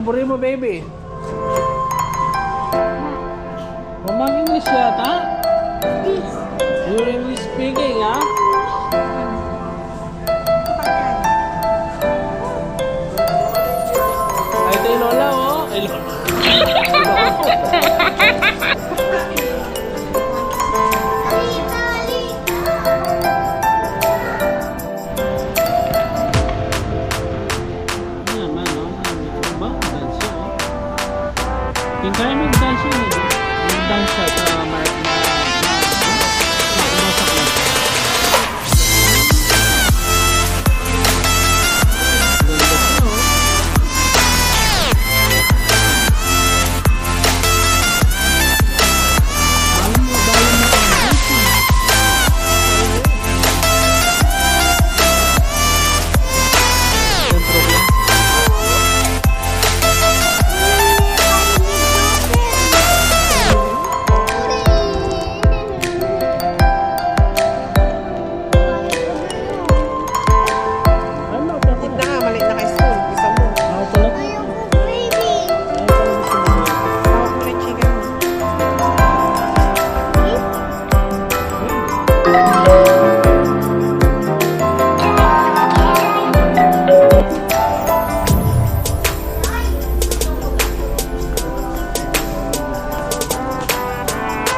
Buri mo, baby. Mamang English yata? You're English speaking, ha? Ay, ito yung lola, oh. Ay, lola. Yung kaya mag-dance yun eh. Mag-dance at pumasok lang. Ganda siya oh. Alam mo, dahil mo ang dance eh. Siyempre lang.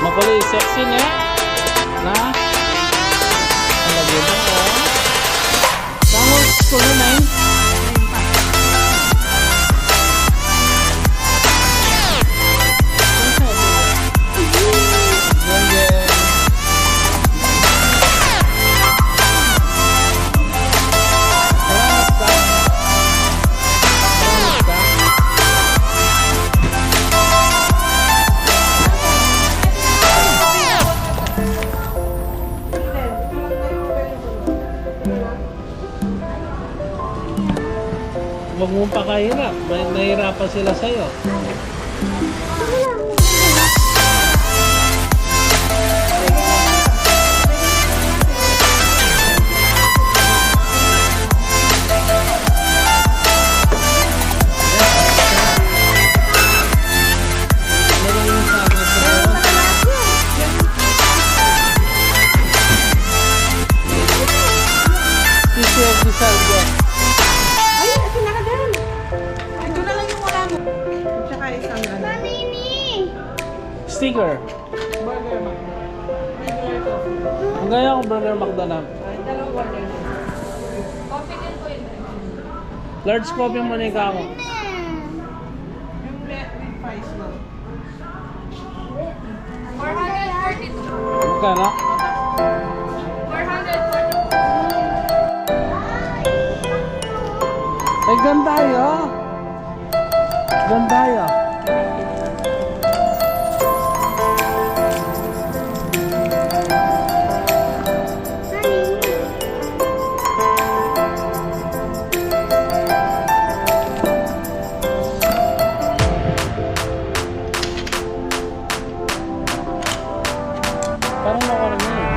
Makulay sexy niya na lagyan mo oh. Tapos kulunay Huwag mong pakahirap. Nahirapan sila sa'yo. Sticker. Burger Mcdo. Regular coffee. Ang gaya ko Burger Mcdo na. Dalawang order. Coffee din po yun. Large coffee mo na ako. Yung with fries na. 442. Magkano? 442. Ay, ganda yun. Ganda yun. Parang nakarami yun.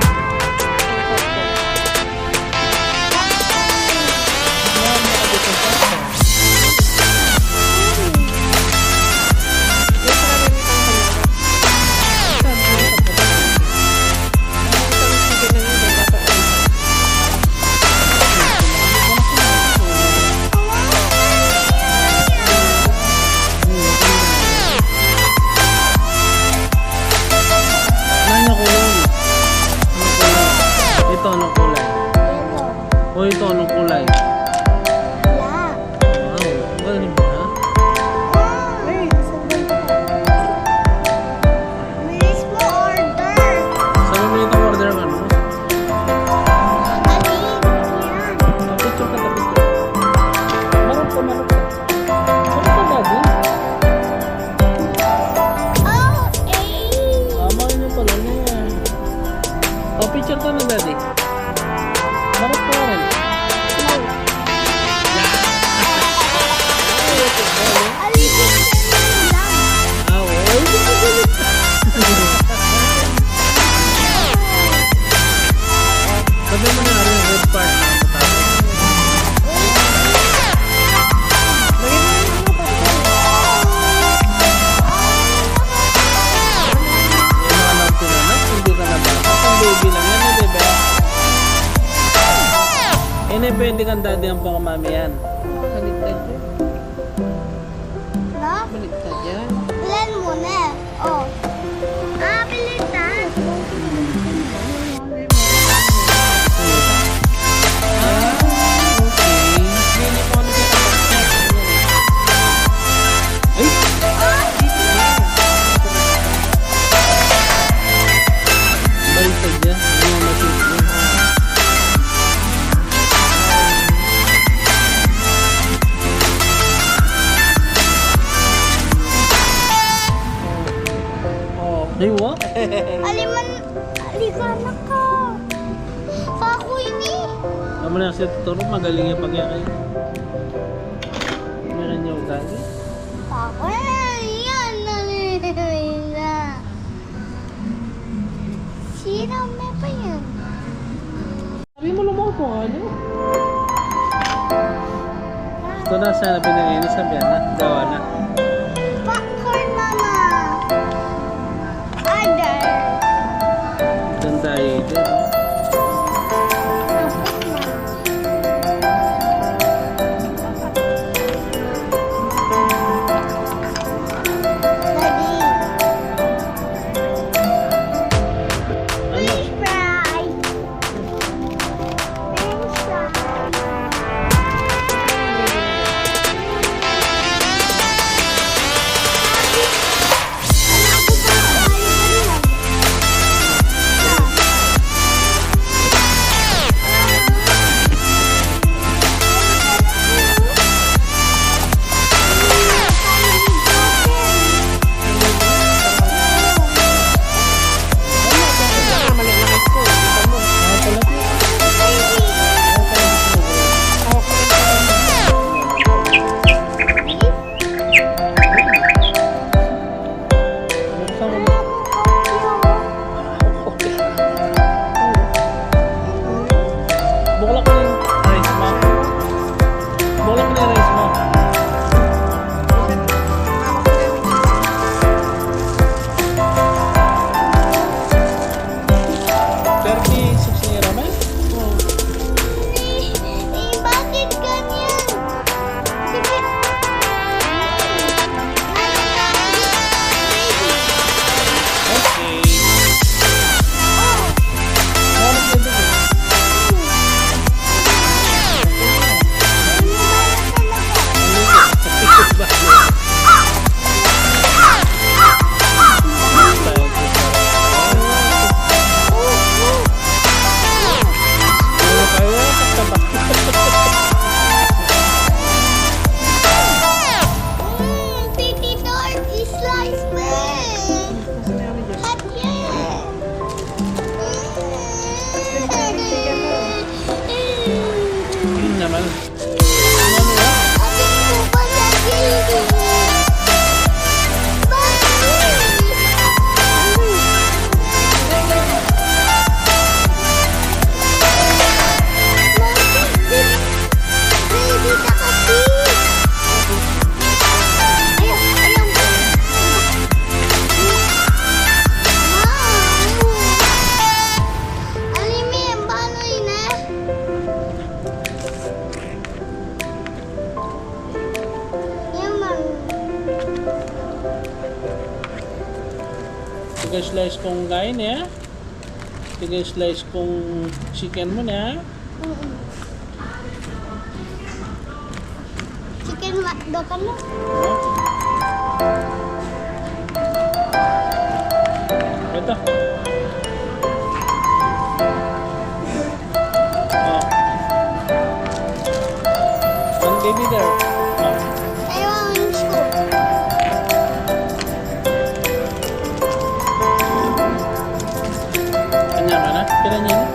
pwede kang daddy ang pangamami yan. Baligtad yan. No? Baligtad yan. Ilan muna. Oh. Pilitan. Hindi mo ano kita. Ay! Baliktad yan. Ano yung masip mo? Ay, what? Alikan ako. Ako ini. Kamu na kasi tuturo, magaling yung pagyakay. Meron yung ugali. Ako yan. Nalilina. Sino may pa yan? Sabi mo lumaki po ano? Ito na sana pinangyayin, sabihan na, gawa na. Popcorn, mama. Other. Ganda yun. Buklak mo yung rice mo. Buklak mo yung rice mo. Bakit ganyan? Sige. Okay. Meron ka dito. Titi Dort is sliced bread. Hot yeah. Yun naman. Ating mo ba na gilid? Baby, takapit. Ayaw, ayaw. Alimi, ang baloy na. Yaman. Tiga slice kong kain ya. Tiga slice kong chicken mo na. Chicken Mcdo ka na. Ito. Oh. One baby there. Oh. Ayaw ang scoop. Kanya ka na? Kira niya na?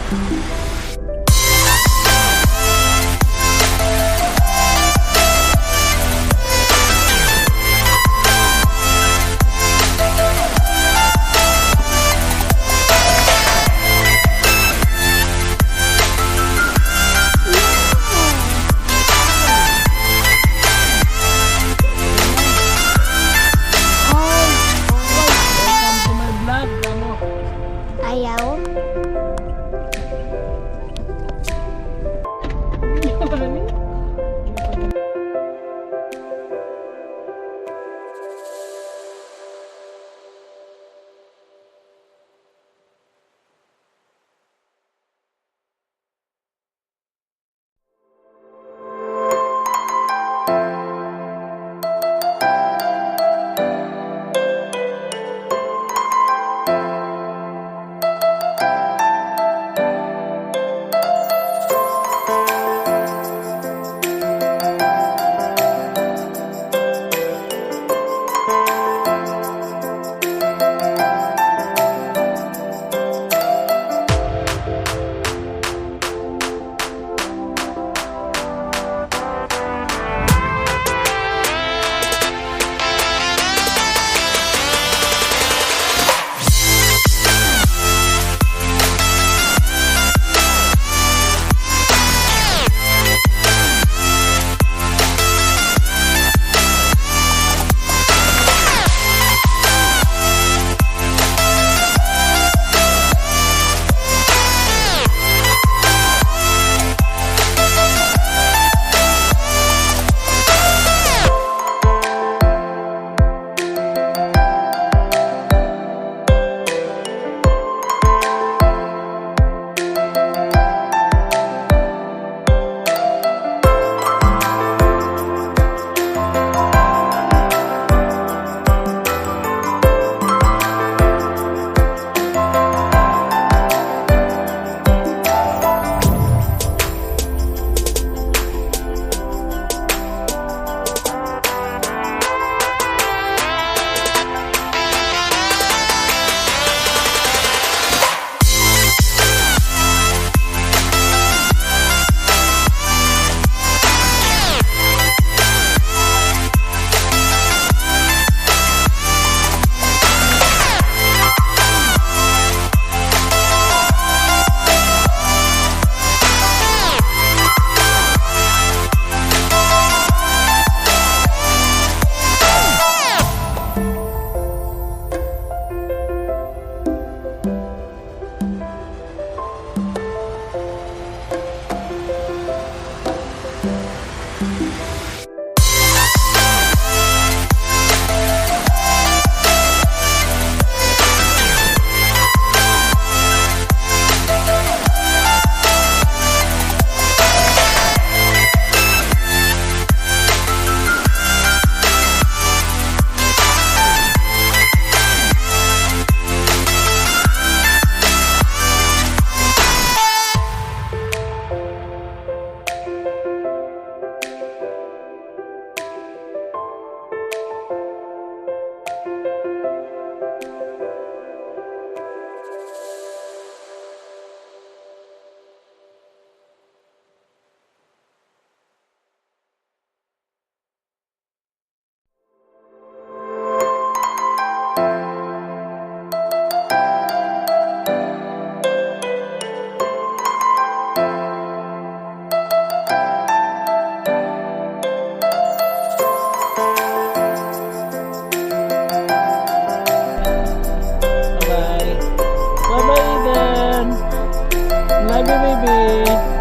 Welcome to my vlog. Ano? Ayaw. Bye-bye, Eden. Love you, baby.